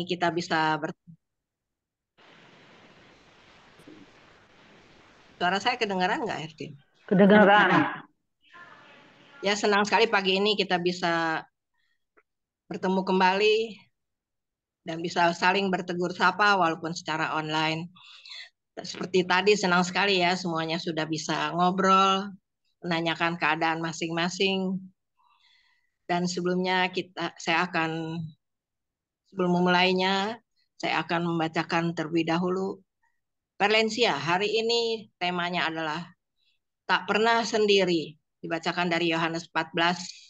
kita bisa suara saya kedengaran nggak, Ertin? Kedengaran. Ya, senang sekali pagi ini kita bisa bertemu kembali dan bisa saling bertegur sapa walaupun secara online. Seperti tadi senang sekali ya semuanya sudah bisa ngobrol, menanyakan keadaan masing-masing. Dan sebelumnya sebelum memulainya, saya akan membacakan terlebih dahulu. Perlensia, hari ini temanya adalah tak pernah sendiri. Dibacakan dari Yohanes 14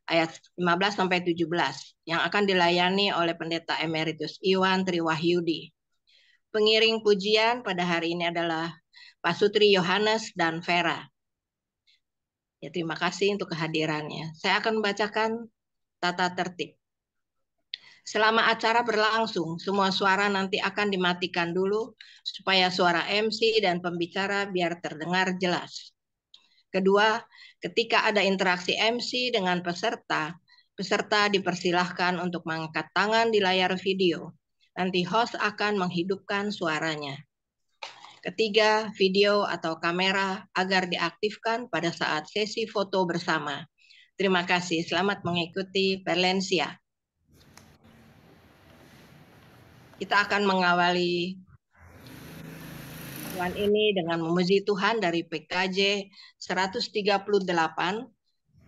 ayat 15 sampai 17 yang akan dilayani oleh Pendeta Emeritus Iwan Triwahyudi. Pengiring pujian pada hari ini adalah Pak Sutri Yohanes dan Vera. Ya, terima kasih untuk kehadirannya. Saya akan membacakan tata tertib. Selama acara berlangsung, semua suara nanti akan dimatikan dulu supaya suara MC dan pembicara biar terdengar jelas. Kedua, ketika ada interaksi MC dengan peserta, peserta dipersilahkan untuk mengangkat tangan di layar video. Nanti host akan menghidupkan suaranya. Ketiga, video atau kamera agar diaktifkan pada saat sesi foto bersama. Terima kasih, selamat mengikuti Perlensia. Kita akan mengawali pertemuan ini dengan memuji Tuhan dari PKJ 138,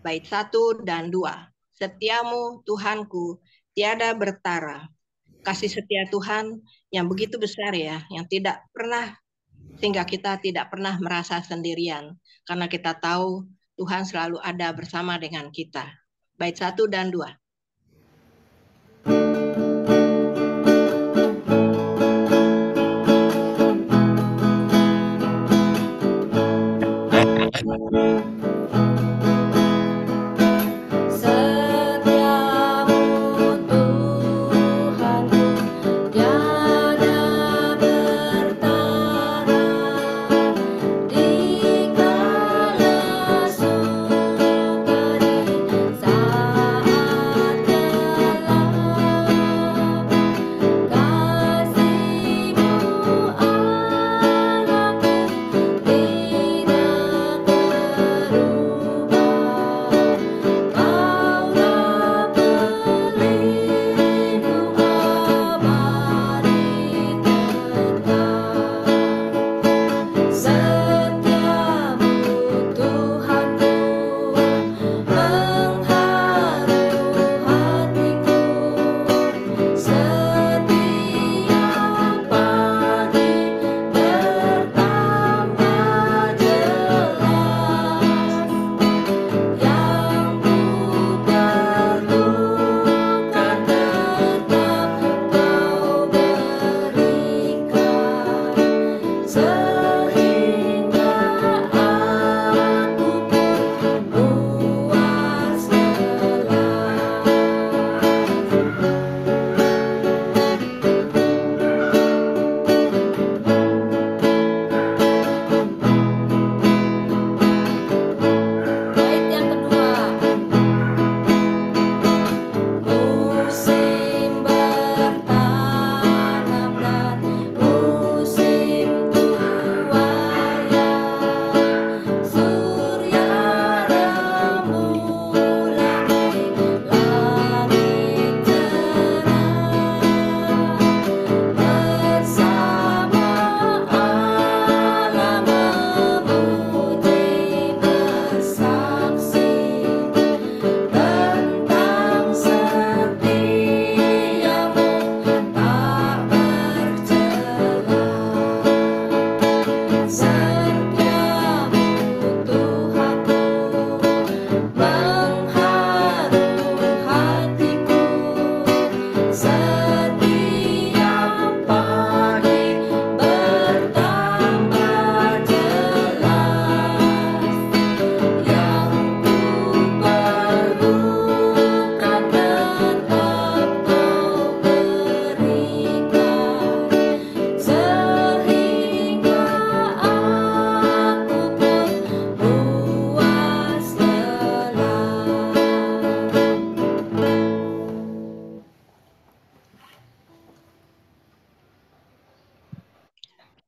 bait 1 dan 2. Setiamu Tuhanku tiada bertara. Kasih setia Tuhan yang begitu besar ya, yang tidak pernah, sehingga kita tidak pernah merasa sendirian. Karena kita tahu Tuhan selalu ada bersama dengan kita. Bait 1 dan 2.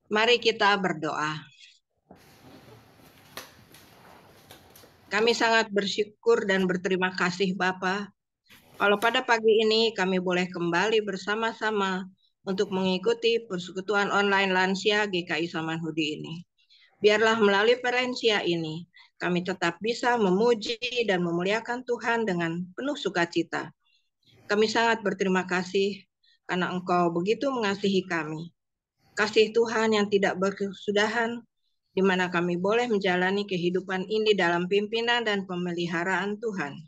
Mari kita berdoa. Kami sangat bersyukur dan berterima kasih Bapa, kalau pada pagi ini kami boleh kembali bersama-sama untuk mengikuti persekutuan online lansia GKI Samanhudi ini. Biarlah melalui Perlensia ini, kami tetap bisa memuji dan memuliakan Tuhan dengan penuh sukacita. Kami sangat berterima kasih karena Engkau begitu mengasihi kami. Kasih Tuhan yang tidak berkesudahan, di mana kami boleh menjalani kehidupan ini dalam pimpinan dan pemeliharaan Tuhan.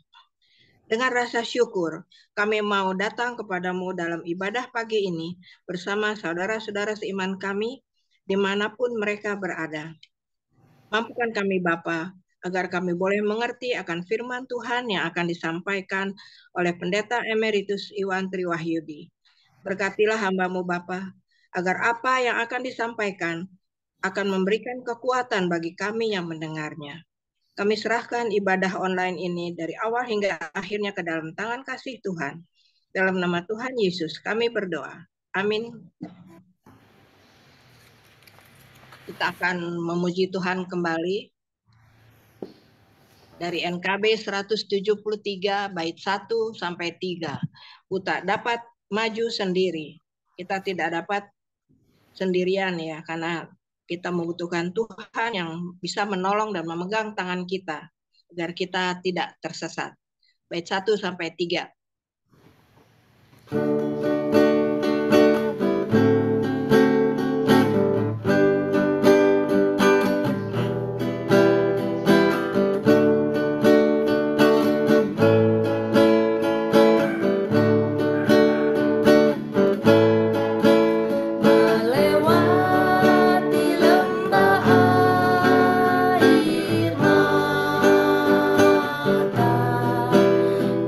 Dengan rasa syukur, kami mau datang kepadamu dalam ibadah pagi ini bersama saudara-saudara seiman kami, dimanapun mereka berada. Mampukan kami Bapa, agar kami boleh mengerti akan firman Tuhan yang akan disampaikan oleh Pendeta Emeritus Iwan Triwahyudi. Berkatilah hamba-Mu Bapa, agar apa yang akan disampaikan akan memberikan kekuatan bagi kami yang mendengarnya. Kami serahkan ibadah online ini dari awal hingga akhirnya ke dalam tangan kasih Tuhan. Dalam nama Tuhan Yesus kami berdoa. Amin. Kita akan memuji Tuhan kembali dari NKB 173 bait 1 sampai 3. Ku tak dapat maju sendiri. Kita tidak dapat sendirian ya, karena kita membutuhkan Tuhan yang bisa menolong dan memegang tangan kita agar kita tidak tersesat. Bait 1 sampai 3.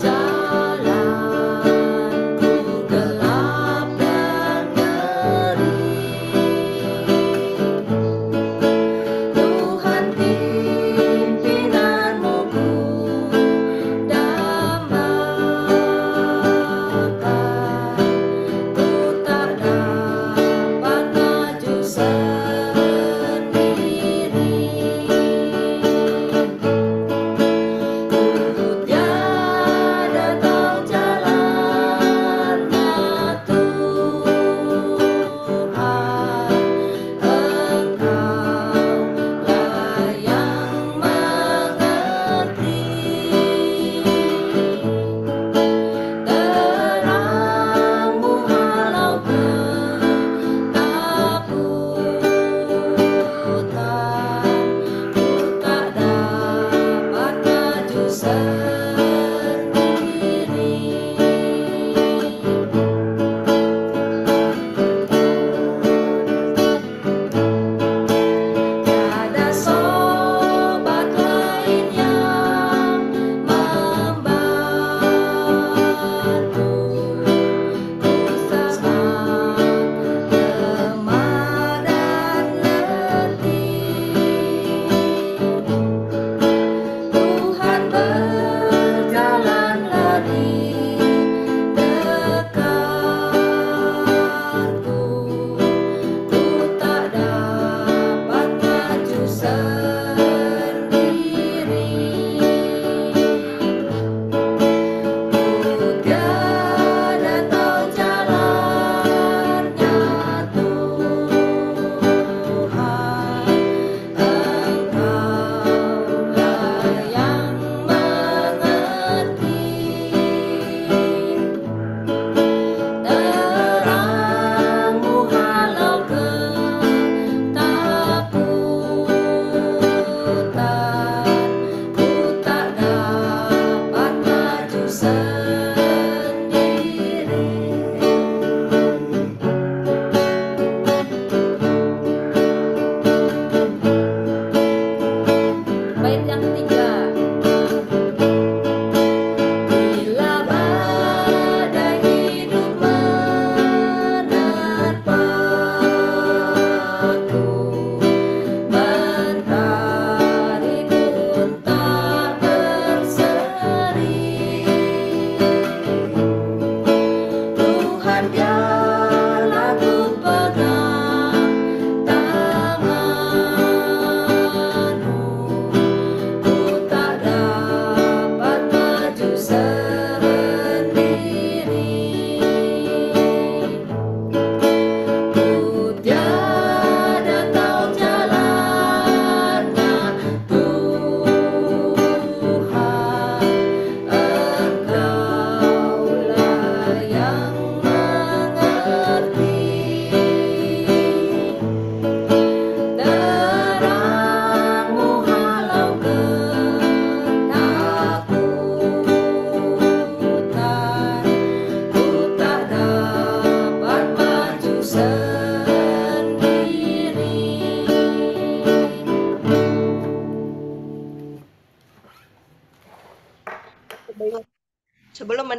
Jalan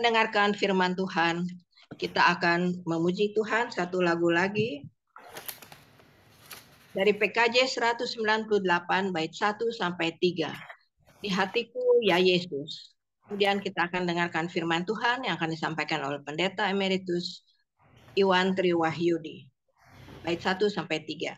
mendengarkan firman Tuhan, kita akan memuji Tuhan satu lagu lagi dari PKJ 198 bait 1 sampai 3. Di hatiku ya Yesus. Kemudian kita akan dengarkan firman Tuhan yang akan disampaikan oleh Pendeta Emeritus Iwan Triwahyudi. Bait 1 sampai 3.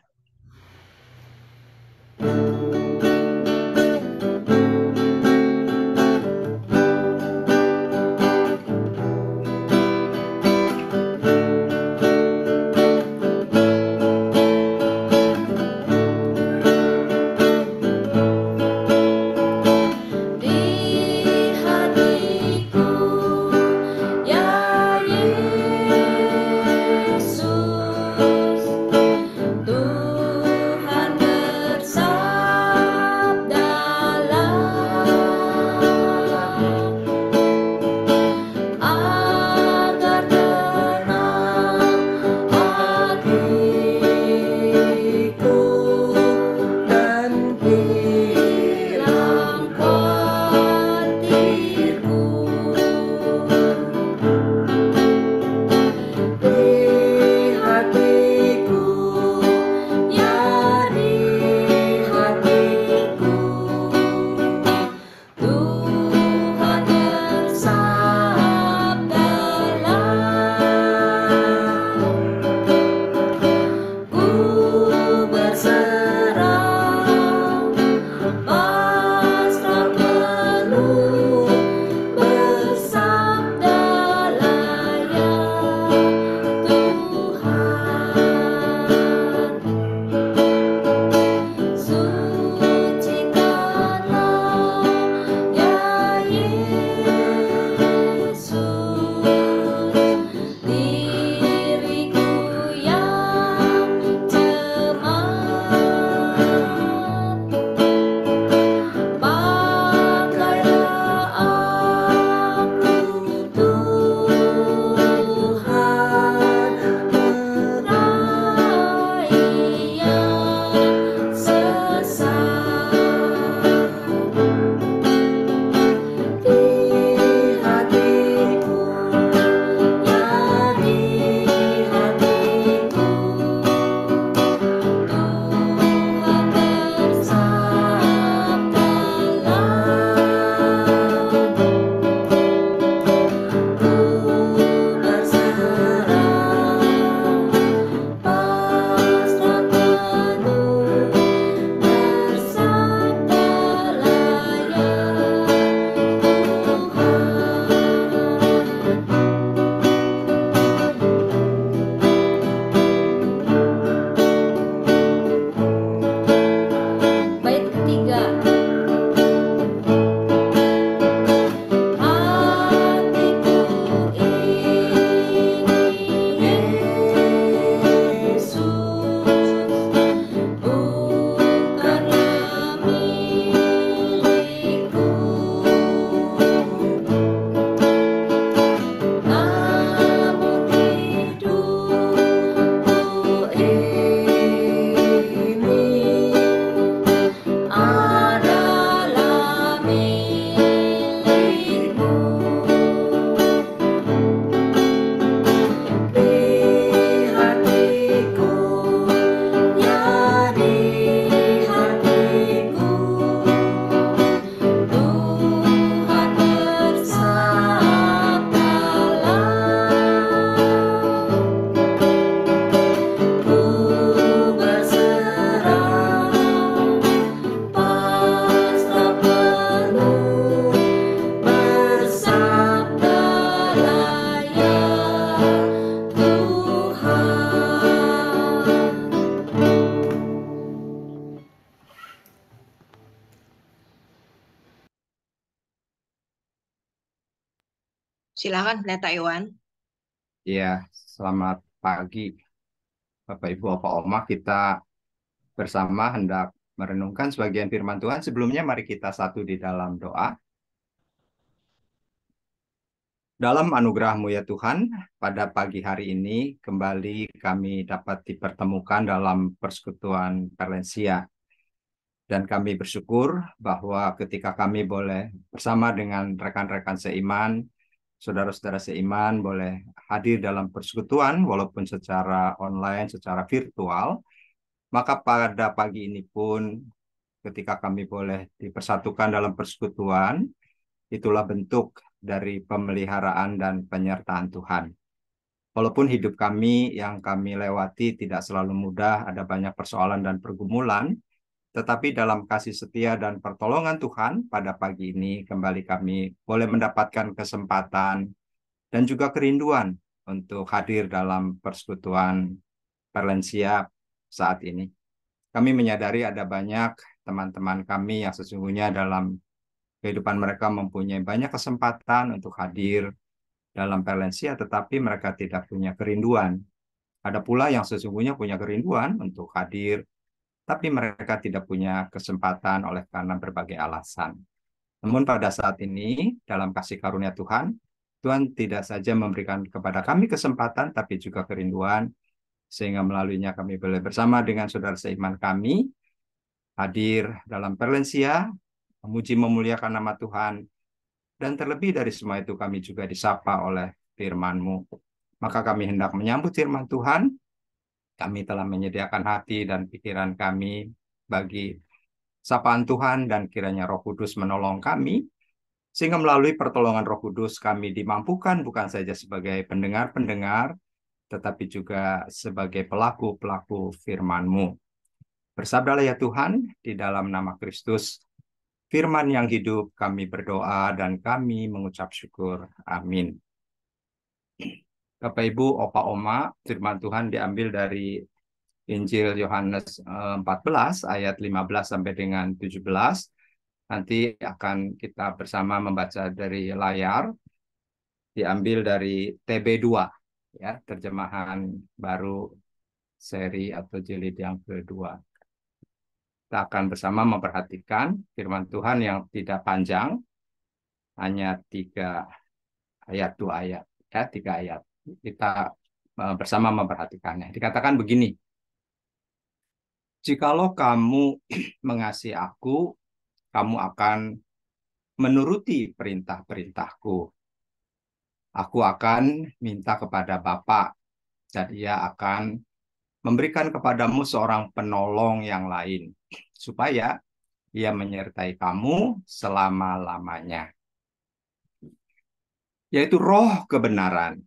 Silakan Pendeta Iwan. Ya, selamat pagi Bapak Ibu Opa Oma. Kita bersama hendak merenungkan sebagian firman Tuhan. Sebelumnya mari kita satu di dalam doa. Dalam anugerah-Mu ya Tuhan, pada pagi hari ini kembali kami dapat dipertemukan dalam persekutuan Perlensia. Dan kami bersyukur bahwa ketika kami boleh bersama dengan rekan-rekan seiman, saudara-saudara seiman boleh hadir dalam persekutuan walaupun secara online, secara virtual. Maka pada pagi ini pun ketika kami boleh dipersatukan dalam persekutuan, itulah bentuk dari pemeliharaan dan penyertaan Tuhan. Walaupun hidup kami yang kami lewati tidak selalu mudah, ada banyak persoalan dan pergumulan, tetapi dalam kasih setia dan pertolongan Tuhan, pada pagi ini kembali kami boleh mendapatkan kesempatan dan juga kerinduan untuk hadir dalam persekutuan Perlensia saat ini. Kami menyadari ada banyak teman-teman kami yang sesungguhnya dalam kehidupan mereka mempunyai banyak kesempatan untuk hadir dalam Perlensia, tetapi mereka tidak punya kerinduan. Ada pula yang sesungguhnya punya kerinduan untuk hadir, tapi mereka tidak punya kesempatan oleh karena berbagai alasan. Namun pada saat ini, dalam kasih karunia Tuhan, Tuhan tidak saja memberikan kepada kami kesempatan, tapi juga kerinduan, sehingga melaluinya kami boleh bersama dengan saudara seiman kami, hadir dalam Perlensia, memuji memuliakan nama Tuhan, dan terlebih dari semua itu kami juga disapa oleh firman-Mu. Maka kami hendak menyambut firman Tuhan, kami telah menyediakan hati dan pikiran kami bagi sapaan Tuhan, dan kiranya Roh Kudus menolong kami, sehingga melalui pertolongan Roh Kudus kami dimampukan bukan saja sebagai pendengar-pendengar, tetapi juga sebagai pelaku-pelaku firman-Mu. Bersabdalah ya Tuhan, di dalam nama Kristus, firman yang hidup, kami berdoa dan kami mengucap syukur. Amin. Bapak Ibu, Opa Oma, firman Tuhan diambil dari Injil Yohanes 14 ayat 15 sampai dengan 17. Nanti akan kita bersama membaca dari layar, diambil dari TB2, ya, terjemahan baru seri atau jilid yang kedua. Kita akan bersama memperhatikan firman Tuhan yang tidak panjang, hanya 3 ayat, 2 ayat, ya, 3 ayat. Kita bersama memperhatikannya. Dikatakan begini, jikalau kamu mengasihi aku, kamu akan menuruti perintah-perintahku. Aku akan minta kepada Bapa, dan Ia akan memberikan kepadamu seorang penolong yang lain, supaya Ia menyertai kamu selama-lamanya, yaitu Roh kebenaran.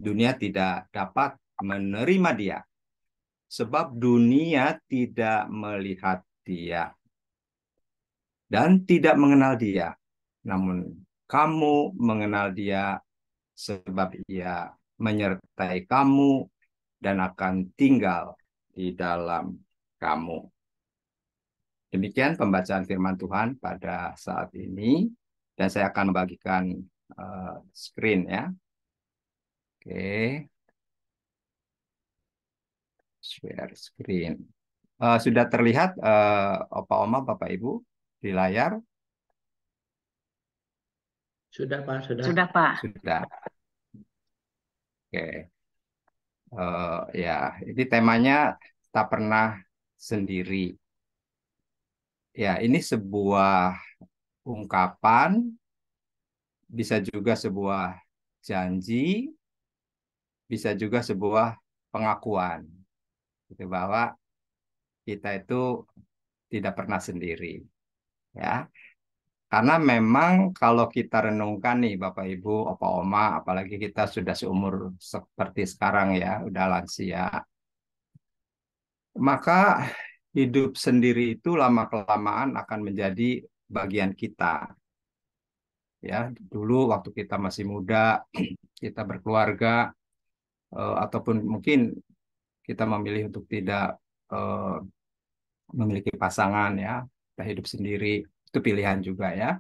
Dunia tidak dapat menerima Dia, sebab dunia tidak melihat Dia dan tidak mengenal Dia. Namun kamu mengenal Dia, sebab Ia menyertai kamu dan akan tinggal di dalam kamu. Demikian pembacaan firman Tuhan pada saat ini, dan saya akan membagikan screen ya. Oke, share screen. Sudah terlihat Opa Oma, Bapak Ibu di layar? Sudah, Pak, sudah. Sudah, Pak. Sudah. Oke. Ya, ini temanya tak pernah sendiri. Ya, ini sebuah ungkapan, bisa juga sebuah janji, bisa juga sebuah pengakuan, gitu, bahwa kita itu tidak pernah sendiri, ya. Karena memang kalau kita renungkan nih, Bapak Ibu, Opa Oma, apalagi kita sudah seumur seperti sekarang ya, udah lansia, maka hidup sendiri itu lama-kelamaan akan menjadi bagian kita. Ya, dulu waktu kita masih muda, kita berkeluarga, ataupun mungkin kita memilih untuk tidak memiliki pasangan, ya, kita hidup sendiri, itu pilihan juga ya.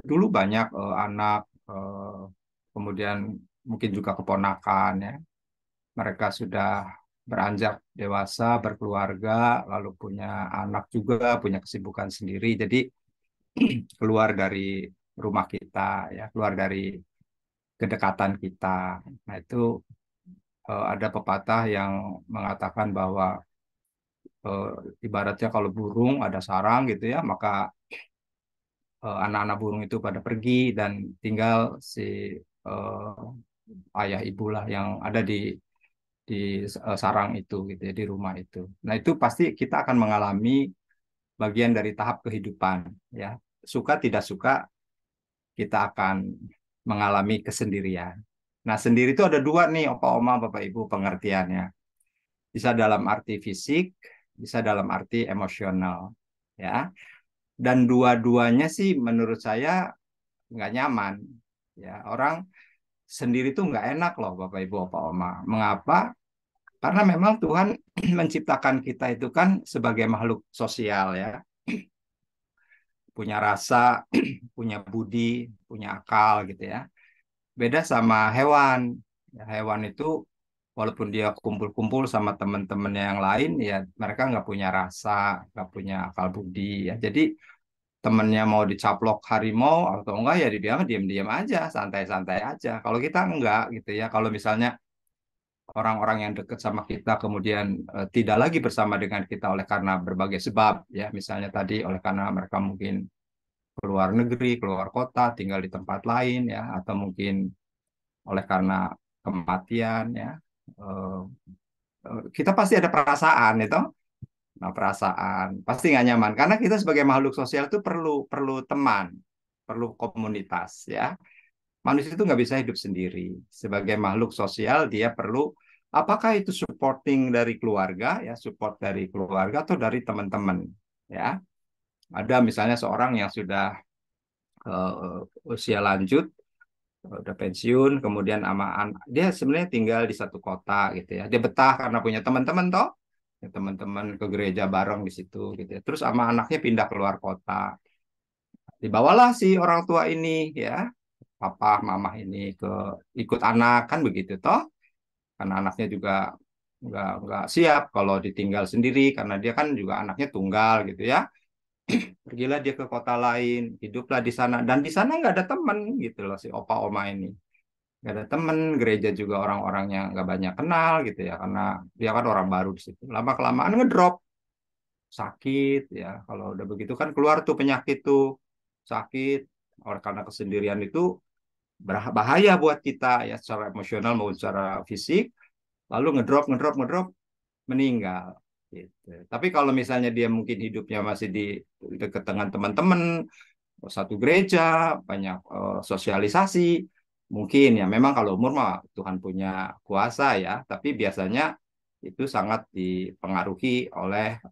Dulu banyak anak, kemudian mungkin juga keponakan ya, mereka sudah beranjak dewasa, berkeluarga, lalu punya anak juga, punya kesibukan sendiri, jadi keluar dari rumah kita, ya, keluar dari kedekatan kita. Nah, itu ada pepatah yang mengatakan bahwa ibaratnya kalau burung ada sarang gitu ya, maka anak-anak burung itu pada pergi dan tinggal si ayah ibulah yang ada di sarang itu gitu ya, di rumah itu. Nah, itu pasti kita akan mengalami bagian dari tahap kehidupan ya. Suka tidak suka kita akan mengalami kesendirian. Nah, sendiri itu ada dua nih, Opa Oma, Bapak Ibu, pengertiannya. Bisa dalam arti fisik, bisa dalam arti emosional ya. Dan dua-duanya sih menurut saya nggak nyaman ya. Orang sendiri tuh nggak enak loh, Bapak Ibu, Opa Oma. Mengapa? Karena memang Tuhan menciptakan kita itu kan sebagai makhluk sosial ya, punya rasa, punya budi, punya akal gitu ya. Beda sama hewan. Ya, hewan itu walaupun dia kumpul-kumpul sama teman-teman yang lain, ya mereka nggak punya rasa, nggak punya akal budi ya. Jadi temennya mau dicaplok harimau atau enggak ya dia diam-diam aja, santai-santai aja. Kalau kita enggak gitu ya. Kalau misalnya orang-orang yang dekat sama kita kemudian tidak lagi bersama dengan kita oleh karena berbagai sebab ya, misalnya tadi oleh karena mereka mungkin keluar negeri, keluar kota, tinggal di tempat lain ya, atau mungkin oleh karena kematian ya, eh, kita pasti ada perasaan itu. Nah, perasaan pasti nggak nyaman karena kita sebagai makhluk sosial itu perlu perlu teman, perlu komunitas ya. Manusia itu nggak bisa hidup sendiri. Sebagai makhluk sosial, dia perlu apakah itu supporting dari keluarga, ya, support dari keluarga atau dari teman-teman, ya. Ada misalnya seorang yang sudah usia lanjut, udah pensiun, kemudian dia sebenarnya tinggal di satu kota gitu ya. Dia betah karena punya teman-teman toh, ya, teman-teman ke gereja bareng di situ gitu ya. Terus sama anaknya pindah keluar kota. Dibawalah si orang tua ini ya, papa mama ini ke ikut anak kan begitu toh, karena anaknya juga nggak siap kalau ditinggal sendiri karena dia kan juga anaknya tunggal gitu ya. Pergilah dia ke kota lain, hiduplah di sana dan di sana nggak ada teman gitu loh si opa oma ini, nggak ada teman, gereja juga orang-orangnya nggak banyak kenal gitu ya karena dia kan orang baru di situ. Lama kelamaan ngedrop, sakit ya, kalau udah begitu kan keluar tuh penyakit tuh, sakit oleh karena kesendirian itu bahaya buat kita ya secara emosional maupun secara fisik, lalu ngedrop ngedrop ngedrop meninggal gitu. Tapi kalau misalnya dia mungkin hidupnya masih di dekat dengan teman-teman, satu gereja, banyak sosialisasi, mungkin ya memang kalau umur mah Tuhan punya kuasa ya, tapi biasanya itu sangat dipengaruhi oleh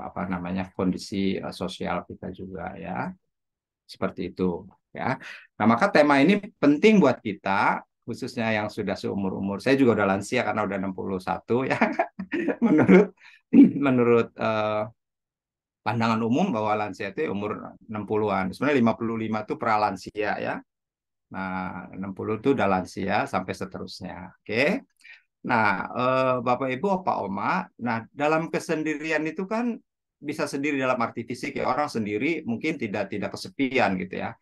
apa namanya kondisi sosial kita juga ya. Seperti itu ya. Nah, maka tema ini penting buat kita khususnya yang sudah seumur-umur. Saya juga udah lansia karena udah 61 ya. Menurut menurut pandangan umum bahwa lansia itu umur 60-an. Sebenarnya 55 itu pralansia ya. Nah, 60 itu udah lansia sampai seterusnya. Oke. Nah, Bapak Ibu, Opa Oma, nah dalam kesendirian itu kan bisa sendiri dalam arti fisik ya, orang sendiri mungkin tidak kesepian gitu ya.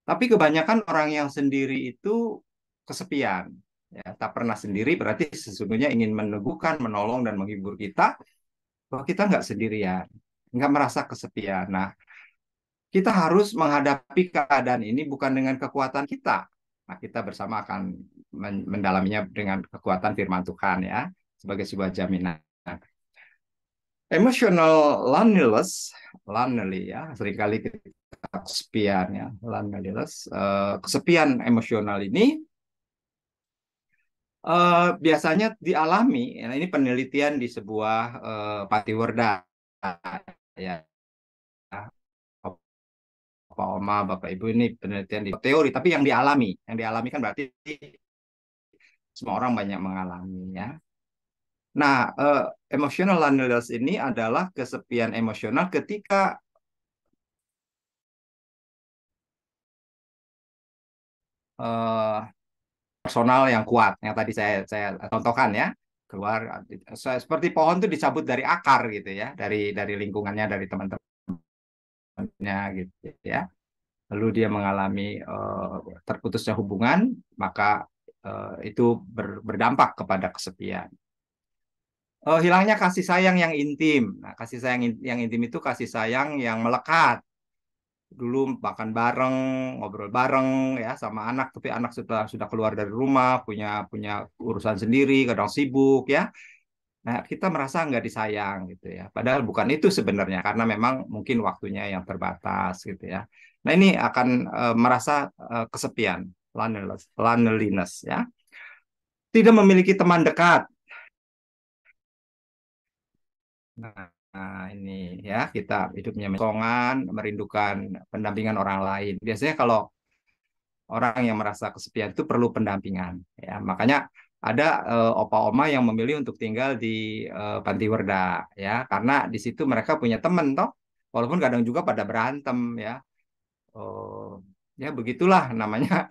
Tapi kebanyakan orang yang sendiri itu kesepian. Ya, tak pernah sendiri berarti sesungguhnya ingin meneguhkan, menolong, dan menghibur kita bahwa kita nggak sendirian, nggak merasa kesepian. Nah, kita harus menghadapi keadaan ini bukan dengan kekuatan kita. Nah, kita bersama akan mendalaminya dengan kekuatan firman Tuhan ya, sebagai sebuah jaminan. Emotional loneliness, lonely ya, seringkali kita kesepian ya, loneliness, kesepian emosional ini biasanya dialami. Nah, ini penelitian di sebuah Patiwerda ya, Bapak Oma, Bapak Ibu, ini penelitian di teori, tapi yang dialami kan berarti semua orang banyak mengalami ya. Nah, emotional loneliness ini adalah kesepian emosional ketika personal yang kuat, yang tadi saya contohkan ya, keluar seperti pohon itu dicabut dari akar gitu ya, dari lingkungannya, dari teman-temannya gitu ya. Lalu dia mengalami terputusnya hubungan, maka itu berdampak kepada kesepian. Hilangnya kasih sayang yang intim. Nah, kasih sayang yang intim itu kasih sayang yang melekat. dulu makan bareng, ngobrol bareng ya sama anak, tapi anak sudah keluar dari rumah, punya punya urusan sendiri, kadang sibuk ya. Nah, kita merasa nggak disayang gitu ya. Padahal bukan itu sebenarnya, karena memang mungkin waktunya yang terbatas gitu ya. Nah, ini akan merasa kesepian, loneliness ya. Tidak memiliki teman dekat. Nah, ini ya, kita hidupnya mesongan, merindukan pendampingan orang lain. Biasanya kalau orang yang merasa kesepian itu perlu pendampingan ya. Makanya ada opa oma yang memilih untuk tinggal di panti werda ya, karena di situ mereka punya teman toh. Walaupun kadang juga pada berantem ya. Oh, ya begitulah namanya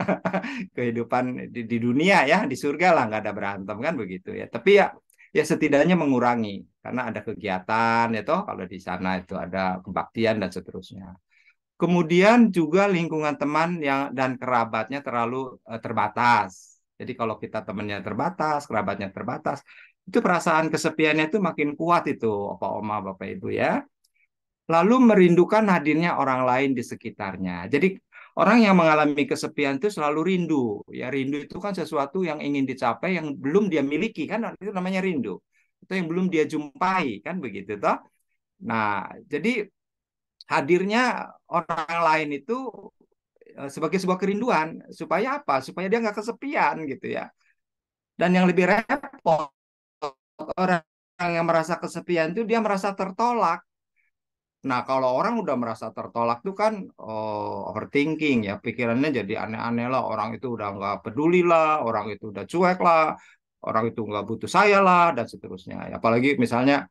kehidupan di dunia ya, di surga lah nggak ada berantem kan begitu ya. Tapi ya ya setidaknya mengurangi karena ada kegiatan ya toh, kalau di sana itu ada kebaktian dan seterusnya. Kemudian juga lingkungan teman yang dan kerabatnya terlalu terbatas. Jadi kalau kita temannya terbatas, kerabatnya terbatas, itu perasaan kesepiannya itu makin kuat itu, Opa Oma, Bapak Ibu ya. Lalu merindukan hadirnya orang lain di sekitarnya. Jadi orang yang mengalami kesepian itu selalu rindu. Ya, rindu itu kan sesuatu yang ingin dicapai yang belum dia miliki kan, itu namanya rindu. Itu yang belum dia jumpai kan begitu toh. Nah, jadi hadirnya orang lain itu sebagai sebuah kerinduan supaya apa? Supaya dia nggak kesepian gitu ya. Dan yang lebih repot, orang yang merasa kesepian itu dia merasa tertolak. Nah, kalau orang udah merasa tertolak tuh kan overthinking ya, pikirannya jadi aneh-aneh lah. Orang itu udah nggak peduli lah, orang itu udah cuek lah, orang itu nggak butuh saya lah, dan seterusnya. Apalagi misalnya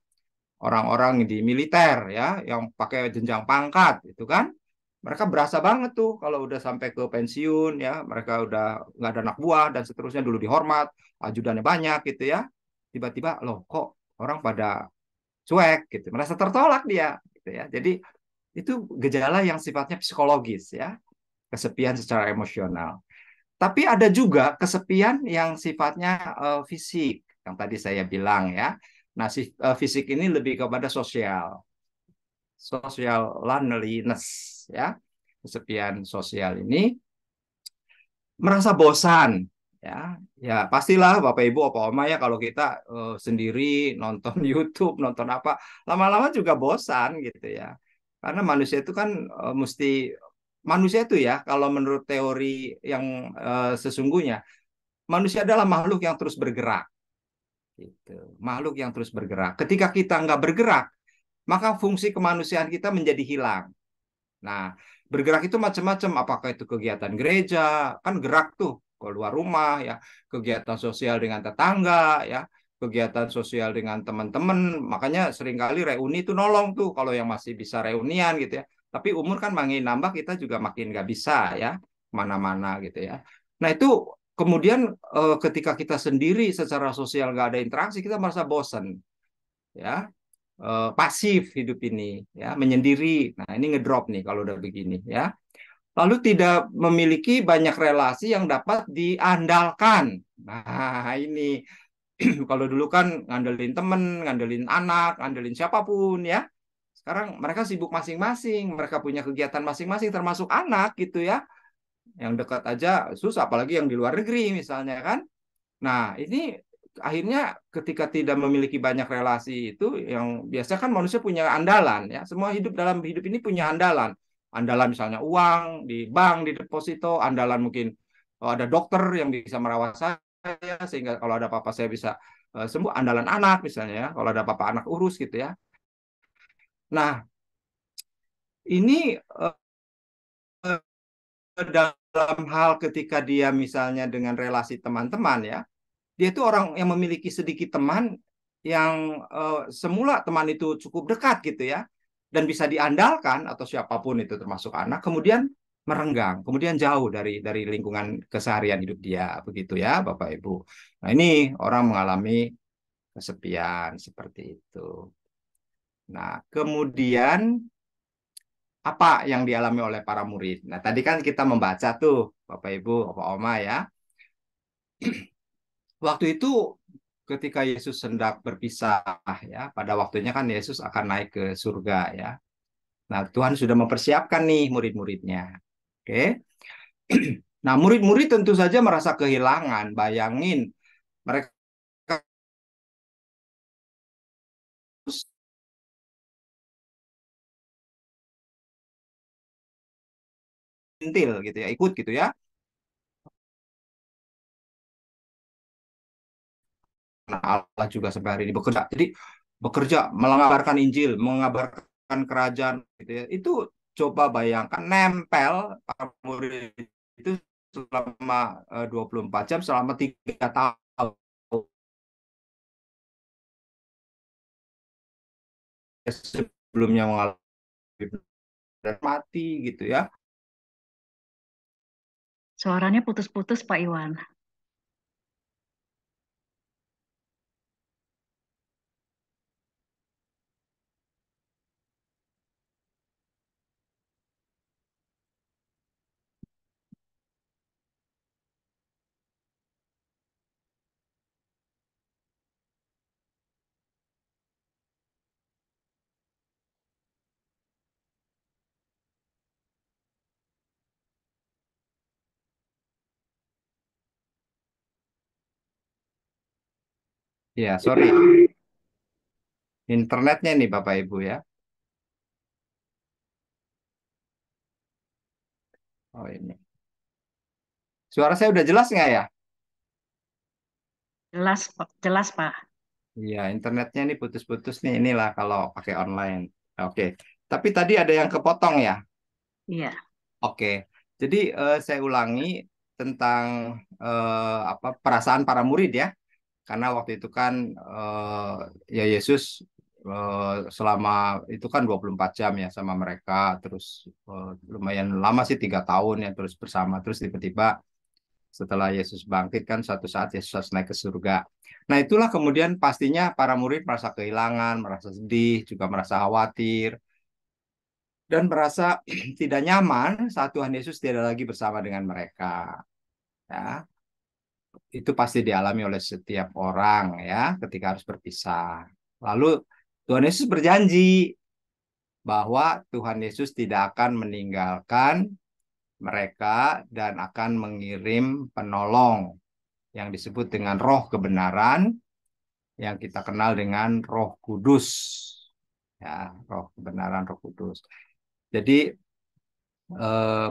orang-orang di militer ya, yang pakai jenjang pangkat itu kan, mereka berasa banget tuh kalau udah sampai ke pensiun ya, mereka udah nggak ada anak buah dan seterusnya, dulu dihormat, ajudannya banyak gitu ya, tiba-tiba loh kok orang pada cuek gitu, merasa tertolak dia gitu ya. Jadi itu gejala yang sifatnya psikologis ya, kesepian secara emosional. Tapi ada juga kesepian yang sifatnya fisik, yang tadi saya bilang ya. Nah, fisik ini lebih kepada sosial, social loneliness ya. Kesepian sosial ini merasa bosan ya. Ya pastilah Bapak Ibu Opa Oma ya, kalau kita sendiri nonton YouTube, nonton apa, lama-lama juga bosan gitu ya. Karena manusia itu kan mesti, manusia itu ya, kalau menurut teori yang sesungguhnya, manusia adalah makhluk yang terus bergerak gitu. Makhluk yang terus bergerak. Ketika kita nggak bergerak, maka fungsi kemanusiaan kita menjadi hilang. Nah, bergerak itu macam-macam, apakah itu kegiatan gereja, kan gerak tuh keluar rumah ya, kegiatan sosial dengan tetangga ya, kegiatan sosial dengan teman-teman, makanya seringkali reuni itu nolong tuh kalau yang masih bisa reunian gitu ya. Tapi umur kan makin nambah, kita juga makin nggak bisa ya mana-mana gitu ya. Nah itu kemudian ketika kita sendiri secara sosial nggak ada interaksi, kita merasa bosan ya, pasif hidup ini ya, menyendiri. Nah ini ngedrop nih kalau udah begini ya. Lalu tidak memiliki banyak relasi yang dapat diandalkan. Nah ini kalau dulu kan ngandelin temen, ngandelin anak, ngandelin siapapun ya. Sekarang mereka sibuk masing-masing, mereka punya kegiatan masing-masing, termasuk anak gitu ya. Yang dekat aja susah, apalagi yang di luar negeri misalnya kan. Nah, ini akhirnya ketika tidak memiliki banyak relasi itu, yang biasa kan manusia punya andalan ya. Semua hidup dalam hidup ini punya andalan. Andalan misalnya uang di bank, di deposito, andalan mungkin ada dokter yang bisa merawat saya sehingga kalau ada apa-apa saya bisa sembuh, andalan anak misalnya ya, kalau ada apa-apa anak urus gitu ya. Nah, ini dalam hal ketika dia misalnya dengan relasi teman-teman ya, dia itu orang yang memiliki sedikit teman yang semula teman itu cukup dekat gitu ya, dan bisa diandalkan, atau siapapun itu termasuk anak, kemudian merenggang, kemudian jauh dari lingkungan keseharian hidup dia begitu ya Bapak Ibu. Nah ini orang mengalami kesepian seperti itu. Nah kemudian apa yang dialami oleh para murid? Nah tadi kan kita membaca tuh Bapak Ibu, Bapak Oma ya. Waktu itu ketika Yesus hendak berpisah ya, pada waktunya kan Yesus akan naik ke surga ya. Nah, Tuhan sudah mempersiapkan nih murid-muridnya. Oke. Nah, murid-murid tentu saja merasa kehilangan. Bayangin, mereka sentil gitu ya, ikut gitu ya. Nah, Allah juga sampai hari ini bekerja. Jadi bekerja mengabarkan Injil, mengabarkan kerajaan gitu ya. Itu coba bayangkan nempel para murid itu selama 24 jam selama 3 tahun sebelumnya mengalami dan mati gitu ya. Suaranya putus-putus, Pak Iwan. Ya, sorry. Internetnya nih Bapak Ibu ya. Oh ini. Suara saya udah jelas nggak ya? Jelas, Pak. Jelas, Pak. Iya, internetnya nih putus-putus nih. Inilah kalau pakai online. Oke. Tapi tadi ada yang kepotong ya. Iya. Oke. Jadi saya ulangi tentang apa perasaan para murid ya. Karena waktu itu kan ya Yesus selama itu kan 24 jam ya sama mereka. Terus lumayan lama sih 3 tahun ya terus bersama. Terus tiba-tiba setelah Yesus bangkit kan suatu saat Yesus naik ke surga. Nah itulah kemudian pastinya para murid merasa kehilangan, merasa sedih, juga merasa khawatir, dan merasa tidak nyaman saat Tuhan Yesus tidak lagi bersama dengan mereka. Ya, itu pasti dialami oleh setiap orang ya ketika harus berpisah. Lalu Tuhan Yesus berjanji bahwa Tuhan Yesus tidak akan meninggalkan mereka dan akan mengirim penolong yang disebut dengan roh kebenaran yang kita kenal dengan Roh Kudus. Ya, roh kebenaran, Roh Kudus. Jadi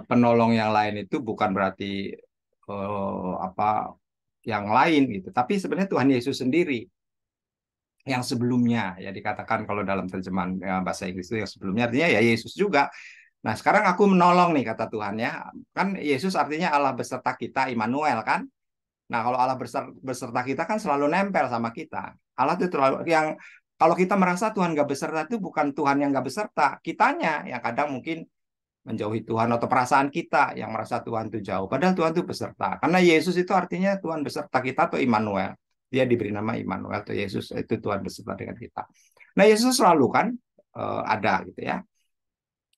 penolong yang lain itu bukan berarti apa yang lain gitu, tapi sebenarnya Tuhan Yesus sendiri yang sebelumnya ya dikatakan kalau dalam terjemahan bahasa Inggris itu yang sebelumnya artinya ya Yesus juga. Nah, sekarang aku menolong nih kata Tuhan ya. Kan Yesus artinya Allah beserta kita, Immanuel kan. Nah, kalau Allah beserta kita kan selalu nempel sama kita. Allah itu terlalu yang kalau kita merasa Tuhan nggak beserta itu bukan Tuhan yang nggak beserta, kitanya yang kadang mungkin menjauhi Tuhan atau perasaan kita yang merasa Tuhan itu jauh. Padahal Tuhan itu beserta. Karena Yesus itu artinya Tuhan beserta kita atau Immanuel. Dia diberi nama Immanuel atau Yesus itu Tuhan beserta dengan kita. Nah, Yesus selalu kan ada gitu ya.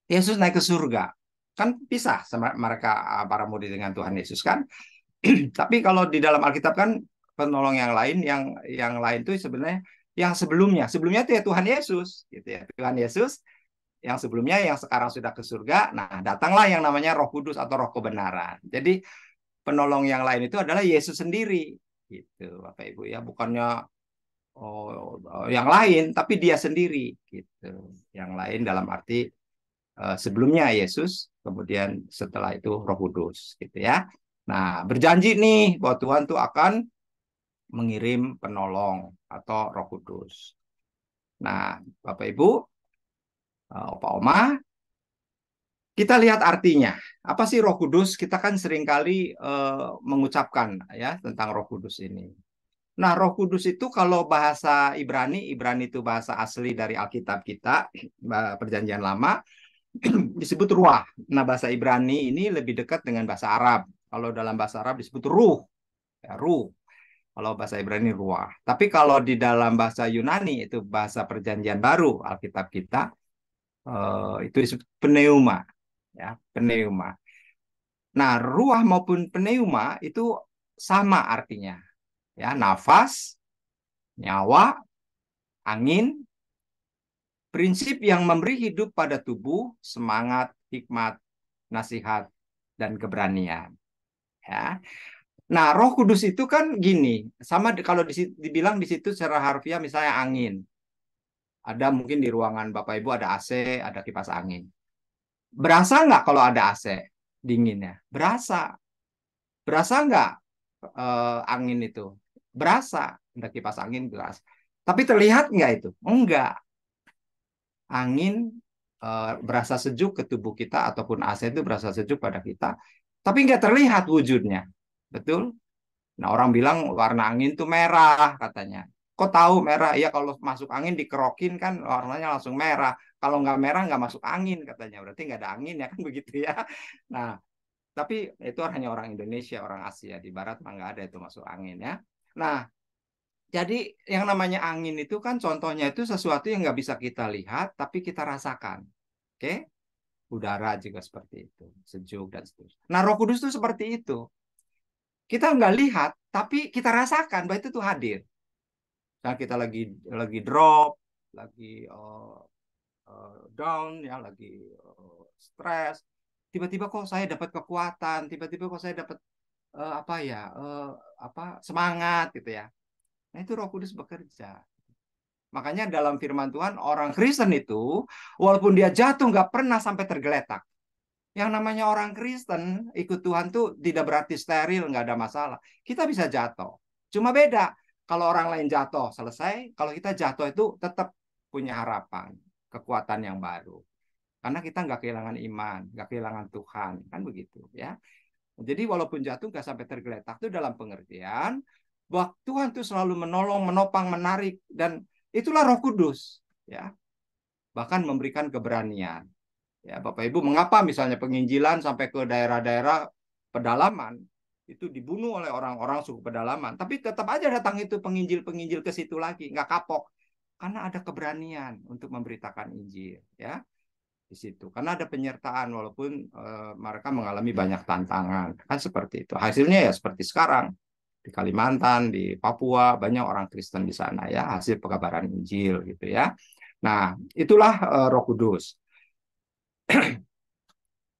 Yesus naik ke surga. Kan pisah sama mereka para murid dengan Tuhan Yesus kan. Tapi kalau di dalam Alkitab kan penolong yang lain yang lain itu sebenarnya yang sebelumnya itu ya Tuhan Yesus gitu ya. Tuhan Yesus yang sebelumnya yang sekarang sudah ke surga. Nah, datanglah yang namanya Roh Kudus atau Roh kebenaran. Jadi penolong yang lain itu adalah Yesus sendiri gitu Bapak Ibu ya, bukannya yang lain tapi dia sendiri gitu. Yang lain dalam arti sebelumnya Yesus, kemudian setelah itu Roh Kudus gitu ya. Nah, berjanji nih bahwa Tuhan tuh akan mengirim penolong atau Roh Kudus. Nah, Bapak Ibu, Opa Oma, kita lihat artinya. Apa sih Roh Kudus? Kita kan seringkali mengucapkan ya tentang Roh Kudus ini. Nah, Roh Kudus itu kalau bahasa Ibrani, Ibrani itu bahasa asli dari Alkitab kita, Perjanjian Lama, disebut ruah. Nah, bahasa Ibrani ini lebih dekat dengan bahasa Arab. Kalau dalam bahasa Arab disebut ruh, ya, ruh. Kalau bahasa Ibrani ruah. Tapi kalau di dalam bahasa Yunani itu bahasa Perjanjian Baru Alkitab kita itu disebut pneuma, ya pneuma. Nah, ruah maupun pneuma itu sama artinya, ya nafas, nyawa, angin, prinsip yang memberi hidup pada tubuh, semangat, hikmat, nasihat, dan keberanian. Ya. Nah, Roh Kudus itu kan gini, sama kalau dibilang di situ secara harfiah misalnya angin. Ada mungkin di ruangan Bapak Ibu ada AC, ada kipas angin. Berasa nggak kalau ada AC dinginnya? Berasa. Berasa nggak angin itu? Berasa. Ada kipas angin berasa. Tapi terlihat nggak itu? Enggak. Angin berasa sejuk ke tubuh kita ataupun AC itu berasa sejuk pada kita. Tapi nggak terlihat wujudnya. Betul? Nah, orang bilang warna angin itu merah katanya. Kok tahu merah? Ya kalau masuk angin dikerokin kan warnanya langsung merah. Kalau nggak merah nggak masuk angin katanya. Berarti nggak ada angin ya kan begitu ya. Nah, tapi itu hanya orang Indonesia, orang Asia. Di Barat mah nggak ada itu masuk angin ya. Nah, jadi yang namanya angin itu kan contohnya itu sesuatu yang nggak bisa kita lihat, tapi kita rasakan. Oke? Udara juga seperti itu. Sejuk dan seterusnya. Nah, Roh Kudus itu seperti itu. Kita nggak lihat, tapi kita rasakan bahwa itu tuh hadir. Nah, kita lagi drop, lagi down, ya, lagi stres. Tiba-tiba kok saya dapat kekuatan, tiba-tiba kok saya dapat semangat gitu ya. Nah, itu Roh Kudus bekerja. Makanya dalam firman Tuhan, orang Kristen itu, walaupun dia jatuh nggak pernah sampai tergeletak. Yang namanya orang Kristen ikut Tuhan tuh tidak berarti steril, nggak ada masalah. Kita bisa jatuh. Cuma beda. Kalau orang lain jatuh, selesai. Kalau kita jatuh itu tetap punya harapan, kekuatan yang baru. Karena kita nggak kehilangan iman, nggak kehilangan Tuhan. Kan begitu ya. Jadi walaupun jatuh nggak sampai tergeletak itu dalam pengertian bahwa Tuhan tuh selalu menolong, menopang, menarik. Dan itulah Roh Kudus. Ya. Bahkan memberikan keberanian. Ya, Bapak Ibu, mengapa misalnya penginjilan sampai ke daerah-daerah pedalaman itu dibunuh oleh orang-orang suku pedalaman, tapi tetap aja datang itu penginjil-penginjil ke situ lagi, nggak kapok, karena ada keberanian untuk memberitakan Injil, ya di situ, karena ada penyertaan walaupun mereka mengalami banyak tantangan, kan seperti itu. Hasilnya ya seperti sekarang di Kalimantan, di Papua banyak orang Kristen di sana ya, hasil pekabaran Injil gitu ya. Nah, itulah Roh Kudus.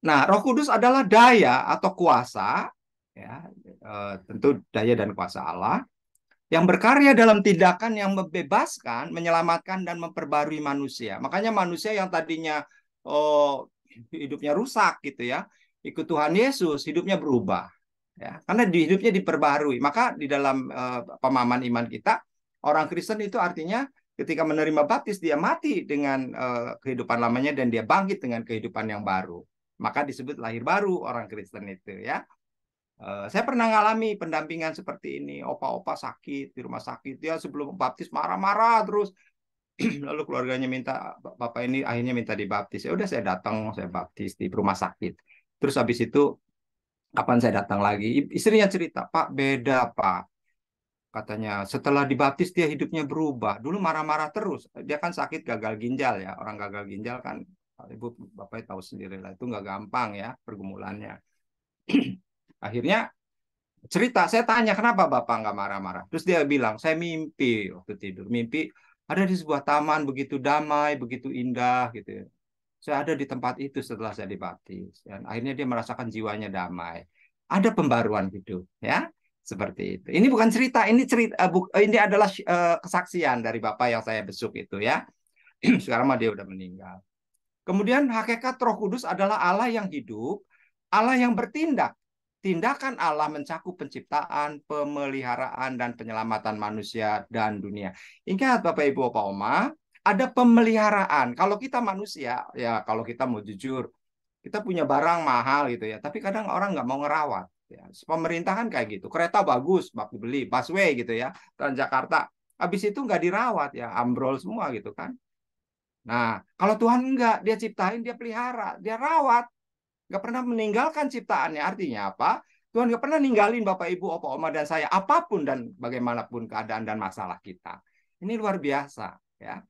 Nah, Roh Kudus adalah daya atau kuasa, ya, tentu daya dan kuasa Allah yang berkarya dalam tindakan yang membebaskan, menyelamatkan dan memperbarui manusia. Makanya manusia yang tadinya hidupnya rusak gitu ya, ikut Tuhan Yesus, hidupnya berubah, ya, karena di hidupnya diperbarui. Maka di dalam pemahaman iman kita, orang Kristen itu artinya ketika menerima baptis dia mati dengan kehidupan lamanya dan dia bangkit dengan kehidupan yang baru. Maka disebut lahir baru orang Kristen itu ya. Saya pernah ngalami pendampingan seperti ini. Opa-opa sakit di rumah sakit, dia sebelum baptis marah-marah terus. Lalu keluarganya minta, bapak ini akhirnya minta dibaptis. Ya udah saya datang, saya baptis di rumah sakit. Terus habis itu kapan saya datang lagi, istrinya cerita, Pak beda Pak. Katanya setelah dibaptis dia hidupnya berubah. Dulu marah-marah terus. Dia kan sakit gagal ginjal ya. Orang gagal ginjal kan, Ibu Bapak tahu sendiri lah, itu nggak gampang ya pergumulannya. Akhirnya cerita, saya tanya kenapa Bapak nggak marah-marah. Terus dia bilang, saya mimpi waktu tidur. Mimpi ada di sebuah taman begitu damai, begitu indah gitu ya. Saya ada di tempat itu setelah saya dibaptis. Dan akhirnya dia merasakan jiwanya damai. Ada pembaruan hidup ya. Seperti itu. Ini bukan cerita, ini ini adalah kesaksian dari Bapak yang saya besuk itu ya. Sekarang mah dia udah meninggal. Kemudian hakikat Roh Kudus adalah Allah yang hidup, Allah yang bertindak. Tindakan Allah mencakup penciptaan, pemeliharaan, dan penyelamatan manusia dan dunia. Ingat Bapak Ibu Bapak Oma, ada pemeliharaan. Kalau kita manusia, ya kalau kita mau jujur, kita punya barang mahal gitu ya, tapi kadang orang nggak mau ngerawat. Ya. Pemerintah kan kayak gitu, kereta bagus, baku beli, busway gitu ya, Transjakarta. Habis itu nggak dirawat ya, ambrol semua gitu kan. Nah, kalau Tuhan enggak, dia ciptain, dia pelihara, dia rawat. Nggak pernah meninggalkan ciptaannya. Artinya apa? Tuhan nggak pernah ninggalin Bapak, Ibu, Opa, Oma, dan saya. Apapun dan bagaimanapun keadaan dan masalah kita. Ini luar biasa. Ya.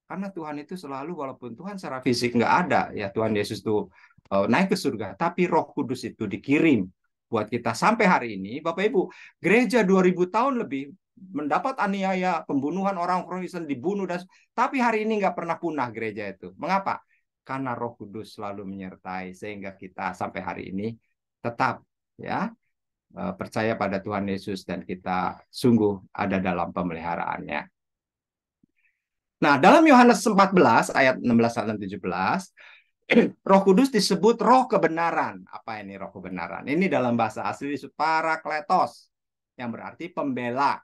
Karena Tuhan itu selalu, walaupun Tuhan secara fisik nggak ada, ya Tuhan Yesus itu naik ke surga. Tapi Roh Kudus itu dikirim buat kita sampai hari ini. Bapak, Ibu, gereja 2000 tahun lebih mendapat aniaya, pembunuhan orang Kristen, dibunuh, tapi hari ini nggak pernah punah gereja itu. Mengapa? Karena Roh Kudus selalu menyertai, sehingga kita sampai hari ini tetap ya percaya pada Tuhan Yesus dan kita sungguh ada dalam pemeliharaannya. Nah, dalam Yohanes 14 ayat 16 dan 17, Roh Kudus disebut roh kebenaran. Apa ini roh kebenaran? Ini dalam bahasa asli disebut parakletos, yang berarti pembela,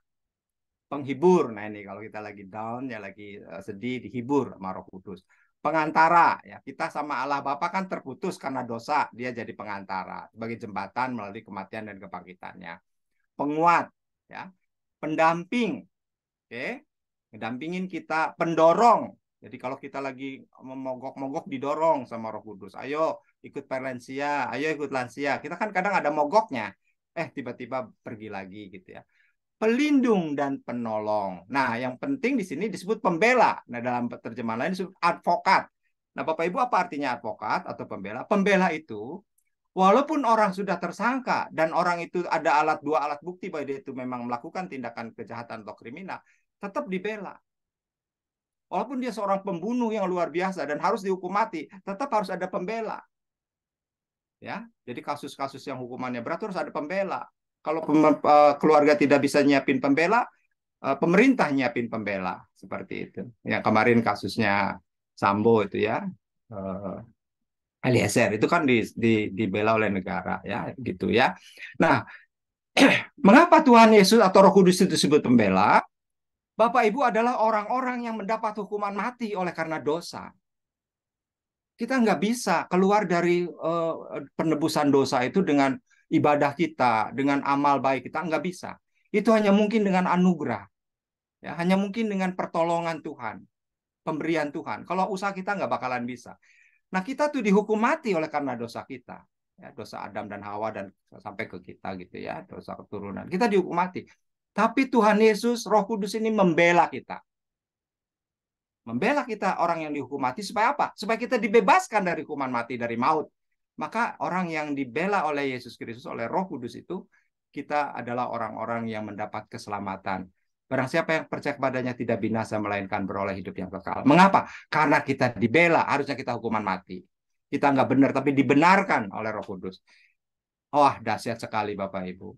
penghibur. Nah, ini kalau kita lagi down, ya lagi sedih, dihibur sama Roh Kudus. Pengantara, ya kita sama Allah Bapa kan terputus karena dosa, dia jadi pengantara sebagai jembatan melalui kematian dan kebangkitannya. Penguat, ya, pendamping, oke, ngedampingin kita, pendorong. Jadi kalau kita lagi mogok-mogok didorong sama Roh Kudus, ayo ikut perlensia, ayo ikut lansia. Kita kan kadang ada mogoknya, tiba-tiba pergi lagi gitu ya. Pelindung dan penolong. Nah, yang penting di sini disebut pembela. Nah, dalam terjemahan lain disebut advokat. Nah, Bapak Ibu, apa artinya advokat atau pembela? Pembela itu, walaupun orang sudah tersangka dan orang itu ada dua alat bukti bahwa dia itu memang melakukan tindakan kejahatan atau kriminal, tetap dibela. Walaupun dia seorang pembunuh yang luar biasa dan harus dihukum mati, tetap harus ada pembela. Ya, jadi kasus-kasus yang hukumannya berat harus ada pembela. Kalau keluarga tidak bisa nyiapin pembela, pemerintah nyiapin pembela, seperti itu. Yang kemarin kasusnya Sambo itu ya, Eliezer itu kan dibela oleh negara ya, gitu ya. Nah, mengapa Tuhan Yesus atau Roh Kudus itu disebut pembela? Bapak Ibu adalah orang-orang yang mendapat hukuman mati oleh karena dosa. Kita nggak bisa keluar dari penebusan dosa itu dengan ibadah kita, dengan amal baik kita, nggak bisa. Itu hanya mungkin dengan anugerah, ya, hanya mungkin dengan pertolongan Tuhan, pemberian Tuhan. Kalau usaha kita nggak bakalan bisa. Nah, kita tuh dihukum mati oleh karena dosa kita, ya, dosa Adam dan Hawa dan sampai ke kita gitu ya, dosa keturunan. Kita dihukum mati. Tapi Tuhan Yesus, Roh Kudus ini membela kita. Membela kita orang yang dihukum mati supaya apa? Supaya kita dibebaskan dari hukuman mati, dari maut. Maka orang yang dibela oleh Yesus Kristus, oleh Roh Kudus itu, kita adalah orang-orang yang mendapat keselamatan. Barang siapa yang percaya kepadanya tidak binasa, melainkan beroleh hidup yang kekal. Mengapa? Karena kita dibela, harusnya kita hukuman mati. Kita nggak benar, tapi dibenarkan oleh Roh Kudus. Wah, dahsyat sekali Bapak Ibu.